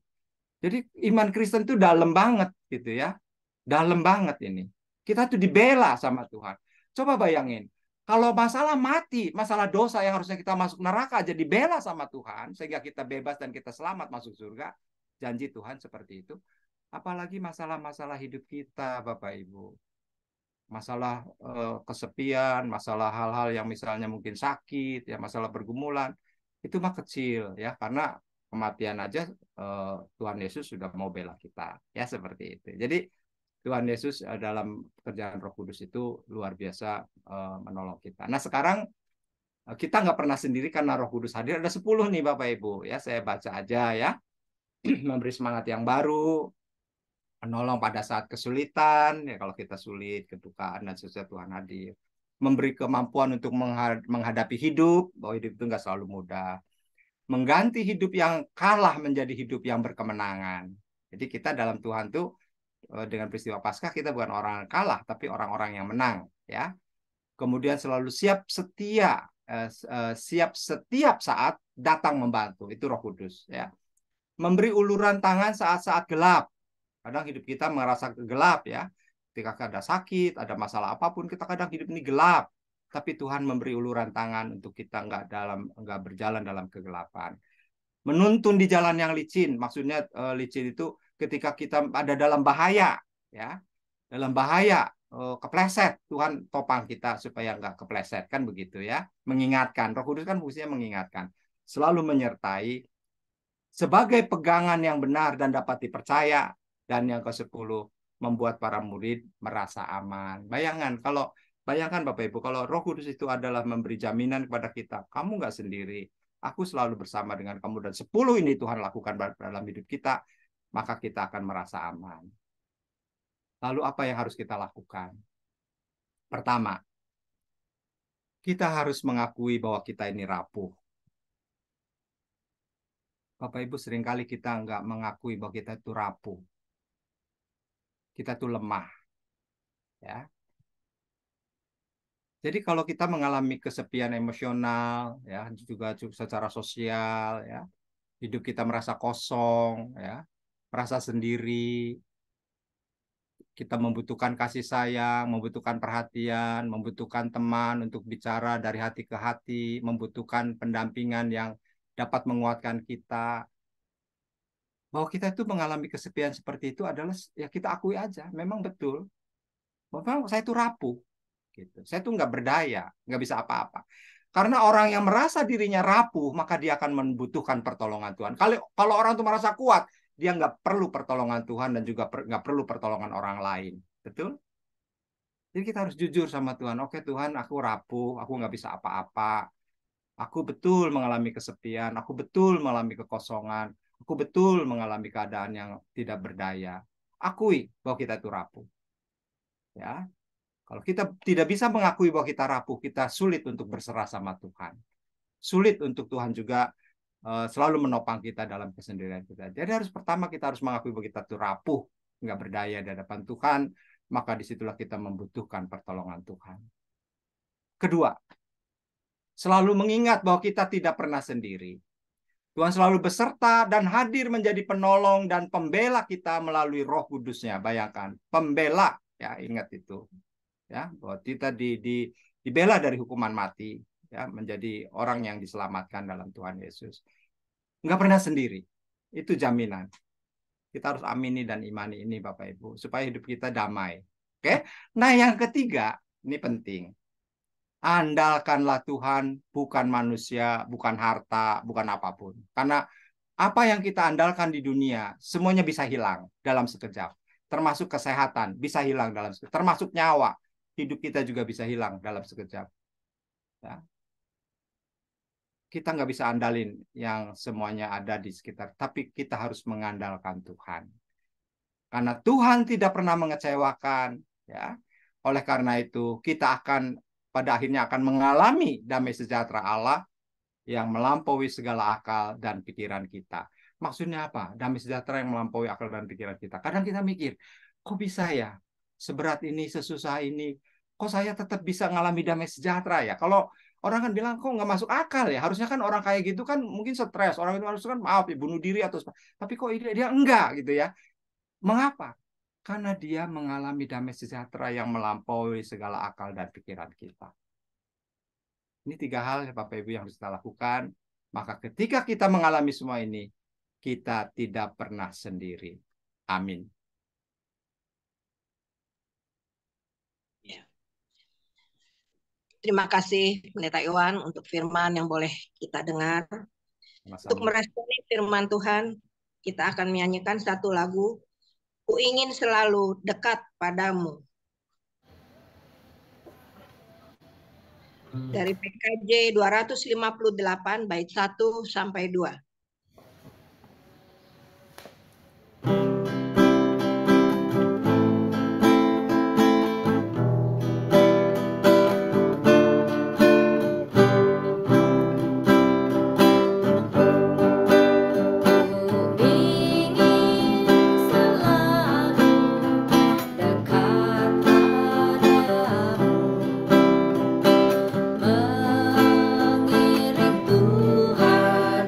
Jadi iman Kristen itu dalam banget gitu ya. Dalam banget ini. Kita tuh dibela sama Tuhan. Coba bayangin, kalau masalah mati, masalah dosa yang harusnya kita masuk neraka aja dibela sama Tuhan, sehingga kita bebas dan kita selamat masuk surga. Janji Tuhan seperti itu. Apalagi masalah-masalah hidup kita, Bapak Ibu. Masalah kesepian, masalah hal-hal yang misalnya mungkin sakit, ya masalah pergumulan, itu mah kecil ya, karena kematian aja Tuhan Yesus sudah mau bela kita, ya seperti itu. Jadi Tuhan Yesus dalam pekerjaan Roh Kudus itu luar biasa menolong kita. Nah, sekarang kita nggak pernah sendiri karena Roh Kudus hadir. Ada 10 nih Bapak Ibu. Ya, saya baca aja ya. Memberi semangat yang baru, menolong pada saat kesulitan, ya kalau kita sulit, kedukaan dan sesuatu Tuhan hadir. Memberi kemampuan untuk menghadapi hidup, bahwa hidup itu nggak selalu mudah. Mengganti hidup yang kalah menjadi hidup yang berkemenangan. Jadi kita dalam Tuhan tuh dengan peristiwa Paskah kita bukan orang yang kalah, tapi orang-orang yang menang, ya. Kemudian selalu siap setiap saat datang membantu, itu Roh Kudus, ya. Memberi uluran tangan saat-saat gelap. Kadang hidup kita merasa gelap, ya. Ketika ada sakit, ada masalah apapun, kita kadang hidup ini gelap. Tapi Tuhan memberi uluran tangan untuk kita nggak berjalan dalam kegelapan. Menuntun di jalan yang licin, maksudnya licin itu ketika kita ada dalam bahaya, ya, dalam bahaya kepleset, Tuhan topang kita supaya nggak kepleset, kan begitu ya. Mengingatkan, Roh Kudus kan fungsinya mengingatkan, selalu menyertai sebagai pegangan yang benar dan dapat dipercaya. Dan yang ke-10, membuat para murid merasa aman. Bayangkan Bapak Ibu, kalau Roh Kudus itu adalah memberi jaminan kepada kita, kamu nggak sendiri, aku selalu bersama dengan kamu, dan 10 ini Tuhan lakukan dalam hidup kita, maka kita akan merasa aman. Lalu apa yang harus kita lakukan? Pertama, kita harus mengakui bahwa kita ini rapuh. Bapak Ibu, seringkali kita nggak mengakui bahwa kita itu rapuh. kita tuh lemah, ya. Jadi kalau kita mengalami kesepian emosional, ya, juga secara sosial, ya, hidup kita merasa kosong, ya, merasa sendiri, kita membutuhkan kasih sayang, membutuhkan perhatian, membutuhkan teman untuk bicara dari hati ke hati, membutuhkan pendampingan yang dapat menguatkan kita. Bahwa kita itu mengalami kesepian seperti itu adalah ya kita akui aja, memang betul. Memang saya itu rapuh. Gitu. Saya tuh nggak berdaya, nggak bisa apa-apa. Karena orang yang merasa dirinya rapuh, maka dia akan membutuhkan pertolongan Tuhan. Kalau orang tuh merasa kuat, dia nggak perlu pertolongan Tuhan dan juga nggak perlu pertolongan orang lain. Betul? Jadi kita harus jujur sama Tuhan. Oke Tuhan, aku rapuh, aku nggak bisa apa-apa. Aku betul mengalami kesepian, aku betul mengalami kekosongan, aku betul mengalami keadaan yang tidak berdaya. Akui bahwa kita itu rapuh. Ya, kalau kita tidak bisa mengakui bahwa kita rapuh, kita sulit untuk berserah sama Tuhan. Sulit untuk Tuhan juga selalu menopang kita dalam kesendirian kita. Jadi pertama kita harus mengakui bahwa kita tuh rapuh, nggak berdaya di hadapan Tuhan, maka disitulah kita membutuhkan pertolongan Tuhan. Kedua, selalu mengingat bahwa kita tidak pernah sendiri. Tuhan selalu beserta dan hadir menjadi penolong dan pembela kita melalui Roh Kudus-Nya. Bayangkan, pembela, ya ingat itu. Ya, bahwa kita dibela dari hukuman mati, ya, menjadi orang yang diselamatkan dalam Tuhan Yesus. Nggak pernah sendiri. Itu jaminan. Kita harus amini dan imani ini Bapak Ibu, supaya hidup kita damai. Oke? Nah, yang ketiga, ini penting. Andalkanlah Tuhan, bukan manusia, bukan harta, bukan apapun. Karena apa yang kita andalkan di dunia, semuanya bisa hilang dalam sekejap. Termasuk kesehatan, bisa hilang dalam sekejap. Termasuk nyawa. Hidup kita juga bisa hilang dalam sekejap. Ya. Kita nggak bisa andalin yang semuanya ada di sekitar, tapi kita harus mengandalkan Tuhan. Karena Tuhan tidak pernah mengecewakan. Ya. Oleh karena itu, kita pada akhirnya akan mengalami damai sejahtera Allah yang melampaui segala akal dan pikiran kita. Maksudnya apa? Damai sejahtera yang melampaui akal dan pikiran kita. Kadang kita mikir, kok bisa ya? Seberat ini, sesusah ini, kok saya tetap bisa ngalami damai sejahtera ya? Kalau orang kan bilang, kok nggak masuk akal ya? Harusnya kan orang kayak gitu kan mungkin stres. Orang itu harusnya kan maaf ya, bunuh diri atau tapi kok dia enggak gitu ya? Mengapa? Karena dia mengalami damai sejahtera yang melampaui segala akal dan pikiran kita. Ini 3 hal Bapak Ibu yang harus kita lakukan. Maka ketika kita mengalami semua ini, kita tidak pernah sendiri. Amin. Terima kasih Pendeta Iwan untuk firman yang boleh kita dengar. Sama-sama. Untuk meresponi firman Tuhan, kita akan menyanyikan satu lagu, Ku ingin selalu dekat padamu. Dari PKJ 258 bait 1 sampai 2. Mengiring Tuhan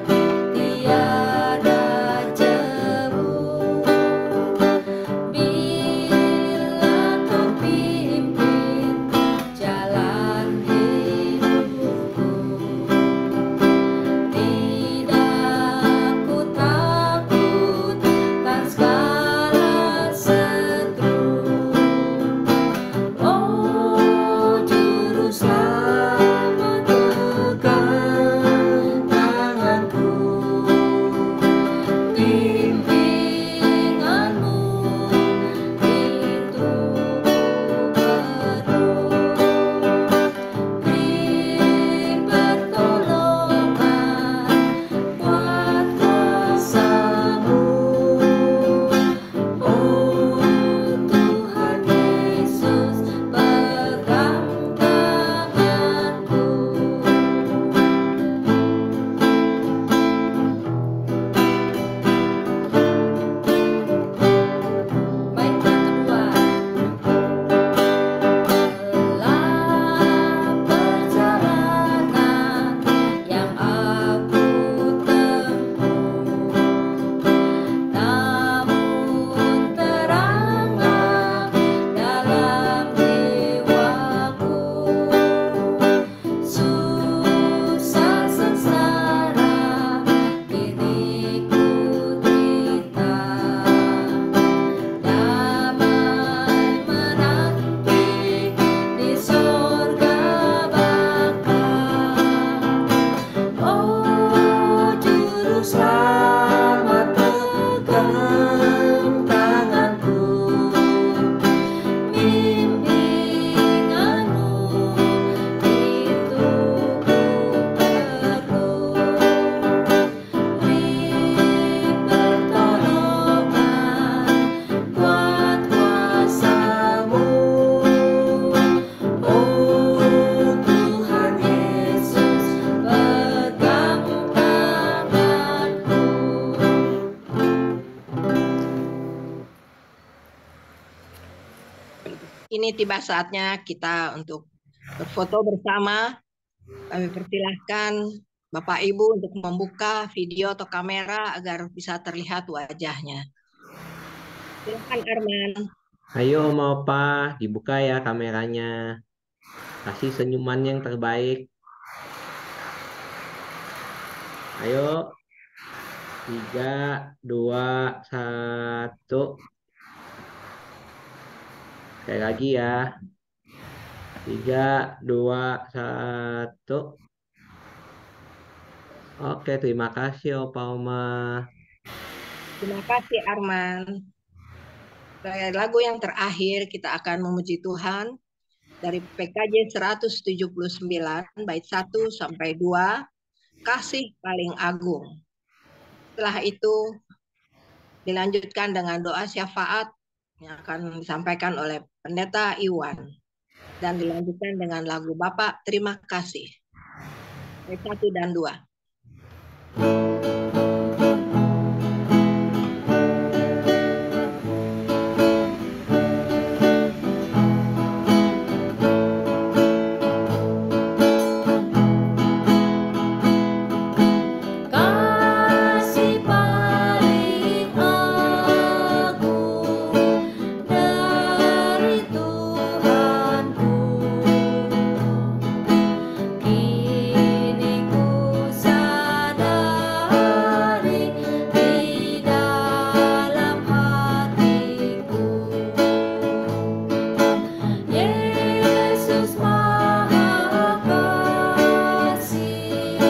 Ini tiba saatnya kita untuk berfoto bersama. Kami persilahkan Bapak Ibu untuk membuka video atau kamera agar bisa terlihat wajahnya. Silakan Arman. Ayo Oma Opa, dibuka ya kameranya. Kasih senyuman yang terbaik. Ayo, 3, 2, 1. Sekali lagi ya. 3, 2, 1. Oke, terima kasih Opa Oma. Terima kasih Arman. Lagu yang terakhir kita akan memuji Tuhan dari PKJ 179 bait 1 sampai 2, Kasih Paling Agung. Setelah itu dilanjutkan dengan doa syafaat yang akan disampaikan oleh Pendeta Iwan dan dilanjutkan dengan lagu Bapak Terima Kasih. Bait 1 dan 2. Kasih paling agung dari Tuhanku, kini ku sadari di dalam hatiku. Yesus Maha Kasih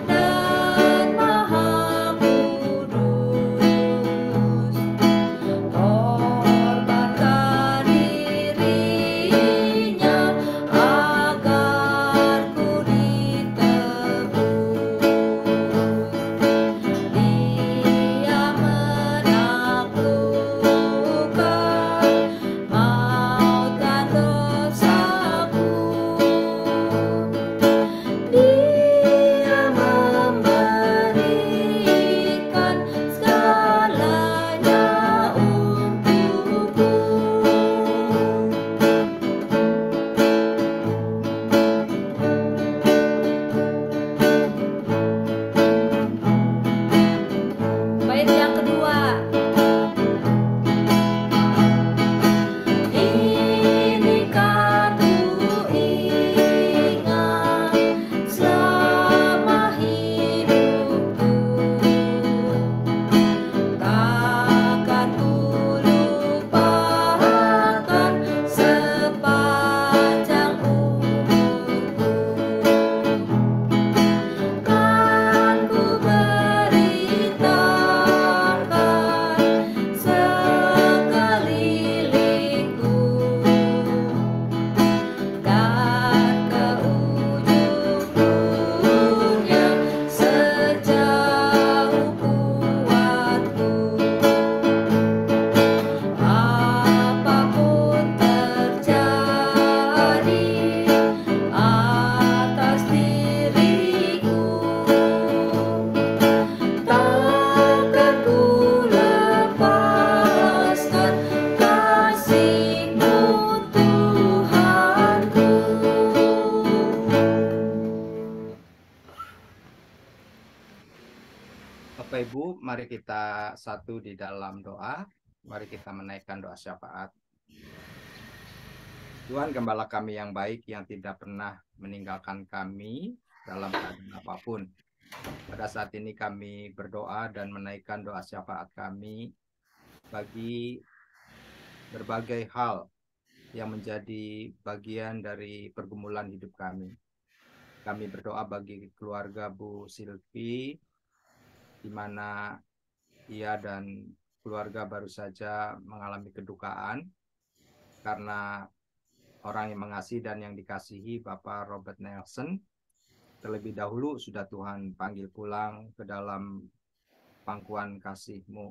dan Maha Kudus, korbankan dirinya agar ku ditebus. Dia menaklukkan maut dan dosaku. Dia memberikan segalanya untukku. Bait yang kedua. Ini kan ku ingat selama hidupku, takkan ku lupakan sepanjang umurku. Kan ku beritakan sekelilingku dan ke ujung dunia sejauh kuatku. Apapun terjadi atas diriku, takkan ku lepaskan kasih-Mu Tuhanku. Bapak Ibu, mari kita satu di dalam doa. Mari kita menaikkan doa syafaat. Tuhan Gembala kami yang baik, yang tidak pernah meninggalkan kami dalam keadaan apapun. Pada saat ini kami berdoa dan menaikkan doa syafaat kami bagi berbagai hal yang menjadi bagian dari pergumulan hidup kami. Kami berdoa bagi keluarga Bu Silvi, di mana ia dan keluarga baru saja mengalami kedukaan karena orang yang mengasihi dan yang dikasihi Bapak Robert Nelson terlebih dahulu sudah Tuhan panggil pulang ke dalam pangkuan kasih-Mu.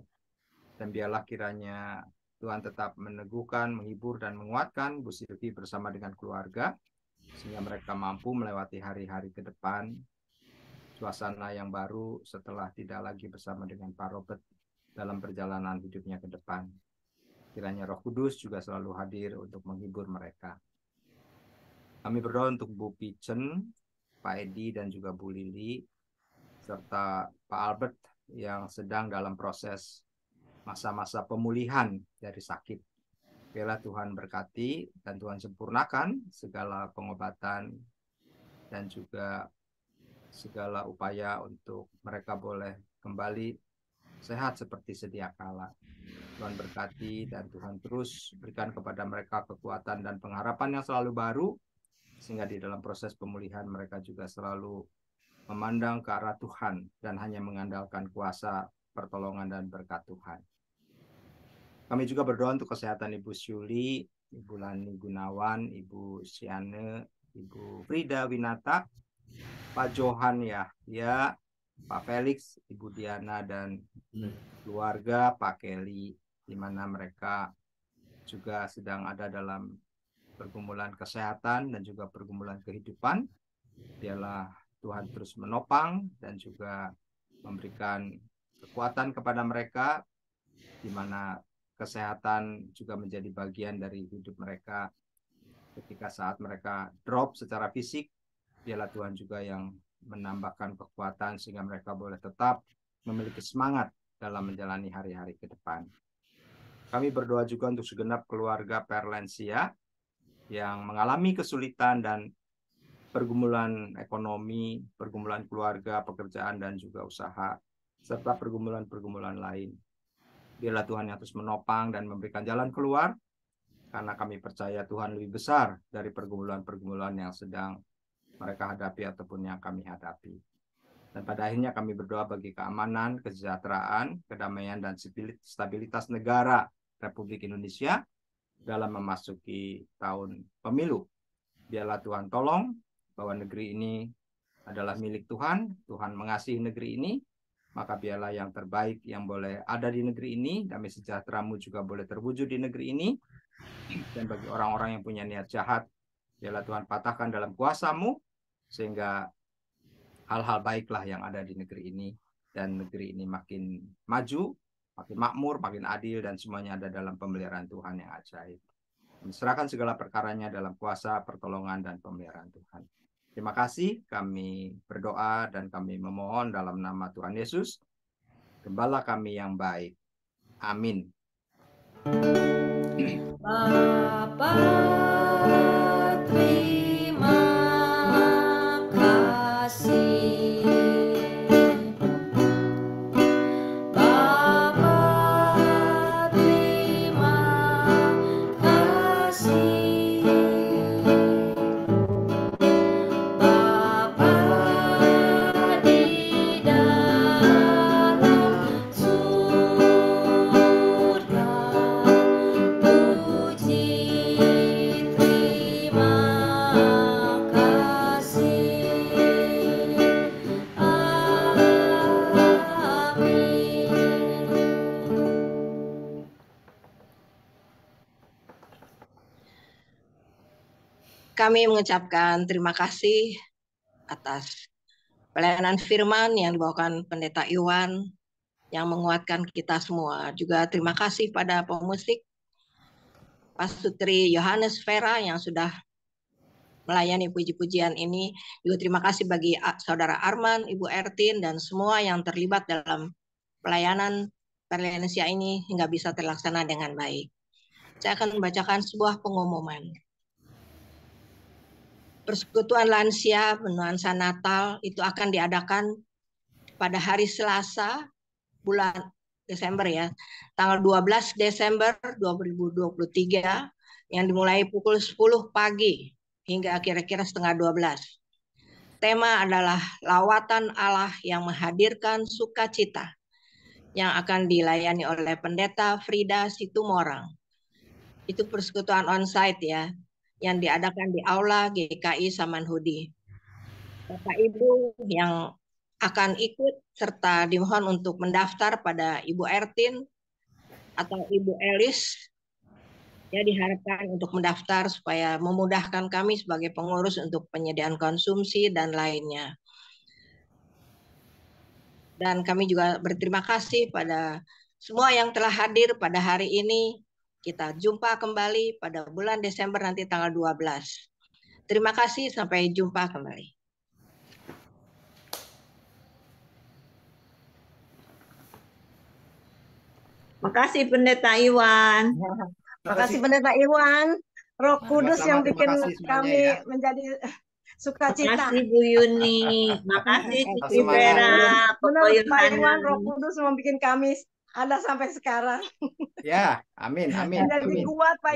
Dan biarlah kiranya Tuhan tetap meneguhkan, menghibur, dan menguatkan Bu Silvi bersama dengan keluarga, sehingga mereka mampu melewati hari-hari ke depan, suasana yang baru setelah tidak lagi bersama dengan Pak Robert dalam perjalanan hidupnya ke depan. Kiranya Roh Kudus juga selalu hadir untuk menghibur mereka. Kami berdoa untuk Bu Pichen, Pak Edi, dan juga Bu Lili, serta Pak Albert yang sedang dalam proses masa-masa pemulihan dari sakit. Biarlah Tuhan berkati dan Tuhan sempurnakan segala pengobatan dan juga segala upaya untuk mereka boleh kembali sehat seperti sedia kala. Tuhan berkati dan Tuhan terus berikan kepada mereka kekuatan dan pengharapan yang selalu baru, sehingga di dalam proses pemulihan mereka juga selalu memandang ke arah Tuhan dan hanya mengandalkan kuasa, pertolongan, dan berkat Tuhan. Kami juga berdoa untuk kesehatan Ibu Syuli, Ibu Lani Gunawan, Ibu Siane, Ibu Frida Winata, Pak Johan Yahya, Pak Felix, Ibu Diana, dan keluarga, Pak Kelly, di mana mereka juga sedang ada dalam pergumulan kesehatan dan juga pergumulan kehidupan. Biarlah Tuhan terus menopang dan juga memberikan kekuatan kepada mereka, di mana kesehatan juga menjadi bagian dari hidup mereka. Ketika saat mereka drop secara fisik, biarlah Tuhan juga yang menambahkan kekuatan sehingga mereka boleh tetap memiliki semangat dalam menjalani hari-hari ke depan. Kami berdoa juga untuk segenap keluarga Perlensia yang mengalami kesulitan dan pergumulan ekonomi, pergumulan keluarga, pekerjaan, dan juga usaha, serta pergumulan-pergumulan lain. Biarlah Tuhan yang terus menopang dan memberikan jalan keluar, karena kami percaya Tuhan lebih besar dari pergumulan-pergumulan yang sedang mereka hadapi ataupun yang kami hadapi. Dan pada akhirnya kami berdoa bagi keamanan, kesejahteraan, kedamaian, dan stabilitas negara Republik Indonesia dalam memasuki tahun pemilu. Biarlah Tuhan tolong bahwa negeri ini adalah milik Tuhan, Tuhan mengasihi negeri ini, maka biarlah yang terbaik yang boleh ada di negeri ini, damai sejahtera-Mu juga boleh terwujud di negeri ini. Dan bagi orang-orang yang punya niat jahat, biarlah Tuhan patahkan dalam kuasa-Mu, sehingga hal-hal baiklah yang ada di negeri ini, dan negeri ini makin maju, makin makmur, makin adil, dan semuanya ada dalam pemeliharaan Tuhan yang ajaib. Serahkan segala perkaranya dalam kuasa, pertolongan, dan pemeliharaan Tuhan. Terima kasih, kami berdoa dan kami memohon dalam nama Tuhan Yesus, Gembala kami yang baik. Amin. Bapa, terima kasih. Bapa, terima kasih. Bapa di dalam surga, puji terima kasih. Amin. Kami mengucapkan terima kasih atas pelayanan firman yang dibawakan Pendeta Iwan yang menguatkan kita semua. Juga terima kasih pada pemusik Pastutri Yohanes Vera yang sudah melayani puji-pujian ini. Juga terima kasih bagi Saudara Arman, Ibu Ertin, dan semua yang terlibat dalam pelayanan Perlensia ini hingga bisa terlaksana dengan baik. Saya akan membacakan sebuah pengumuman. Persekutuan lansia bernuansa Natal itu akan diadakan pada hari Selasa bulan Desember ya, tanggal 12 Desember 2023 yang dimulai pukul 10 pagi hingga kira-kira setengah 12. Tema adalah lawatan Allah yang menghadirkan sukacita yang akan dilayani oleh Pendeta Frida Situmorang. Itu persekutuan onsite ya, yang diadakan di Aula GKI Samanhudi. Bapak Ibu yang akan ikut serta dimohon untuk mendaftar pada Ibu Ertin atau Ibu Elis, ya diharapkan untuk mendaftar supaya memudahkan kami sebagai pengurus untuk penyediaan konsumsi dan lainnya. Dan kami juga berterima kasih pada semua yang telah hadir pada hari ini, Kita jumpa kembali pada bulan Desember nanti tanggal 12. Terima kasih, sampai jumpa kembali. Makasih Pendeta Iwan. Makasih Pendeta Iwan. Roh Kudus yang Sama-sama, terima bikin kasih semuanya kami ya. menjadi sukacita. Makasih Bu Yuni. Makasih Cici Semangat. Vera, Koko Menurut Pak Iwan, Yohanan. Roh Kudus membuat kami ada sampai sekarang. Ya, amin, amin, Menjadi amin. kuat Pak